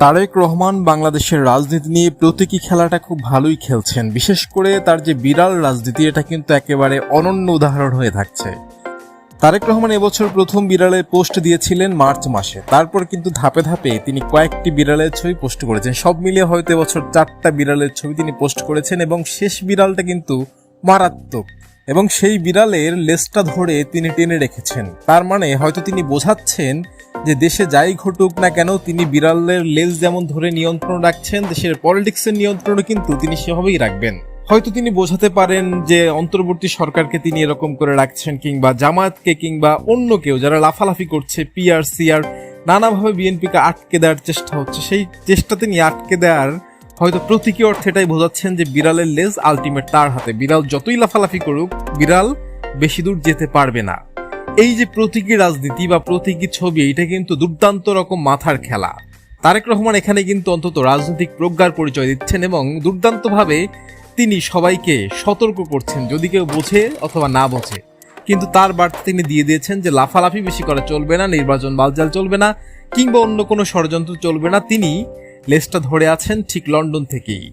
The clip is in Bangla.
তারেক রহমান বাংলাদেশের রাজনীতি নিয়ে প্রতীকী খেলাটা খুব ভালোই খেলছেন। বিশেষ করে তার যে বিড়াল রাজনীতি, এটা কিন্তু একেবারে অনন্য উদাহরণ হয়ে থাকছে। তারেক রহমান এবছর প্রথম বিড়ালের পোস্ট দিয়েছিলেন মার্চ মাসে। তারপর কিন্তু ধাপে ধাপে তিনি কয়েকটি বিড়ালের ছবি পোস্ট করেছেন। সব মিলিয়ে হয়তো এবছর 4টা বিড়ালের ছবি তিনি পোস্ট করেছেন এবং শেষ বিড়ালটা কিন্তু মারাত্মক, এবং সেই বিড়ালের লেজটা ধরে তিনি টেনে রেখেছেন। তার মানে হয়তো তিনি বোঝাচ্ছেন যে দেশে যাই ঘটুক না কেন তিনি বিড়ালের লেজ যেমন ধরে নিয়ন্ত্রণ রাখছেন, দেশের পলিটিক্সের নিয়ন্ত্রণও কিন্তু তিনি সেভাবেই রাখবেন। হয়তো তিনি বোঝাতে পারেন যে অন্তর্বর্তী সরকারকে তিনি এরকম করে রাখছেন, কিংবা জামায়াতকে কিংবা অন্য কেউ যারা লাফালাফি করছে, পিআর সিআর নানাভাবে বিএনপিকে আটকে দেওয়ার চেষ্টা হচ্ছে, সেই চেষ্টা তিনি আটকে দেওয়ার হয়তো প্রতীকী অর্থে এটাই বোঝাচ্ছেন যে বিড়ালের লেজ আলটিমেট তার হাতে। বিড়াল যতই লাফালাফি করুক, বিড়াল বেশি দূর যেতে পারবে না। এই যে প্রতীকী রাজনীতি বা প্রতীকী ছবি, এটা কিন্তু দুর্দান্ত রকম মাথার খেলা। তারেক রহমান এখানে কিন্তু অন্তত রাজনৈতিক প্রজ্ঞার পরিচয় দিচ্ছেন এবং দুর্দান্তভাবে তিনি সবাইকে সতর্ক করছেন, যদি কেউ বোঝে অথবা না বোঝে। কিন্তু তার বার্তা তিনি দিয়ে দিয়েছেন যে লাফালাফি বেশি করা চলবে না, নির্বাচন বালচাল চলবে না, কিংবা অন্য কোনো ষড়যন্ত্র চলবে না। তিনি লেজটা ধরে আছেন ঠিক লন্ডন থেকেই।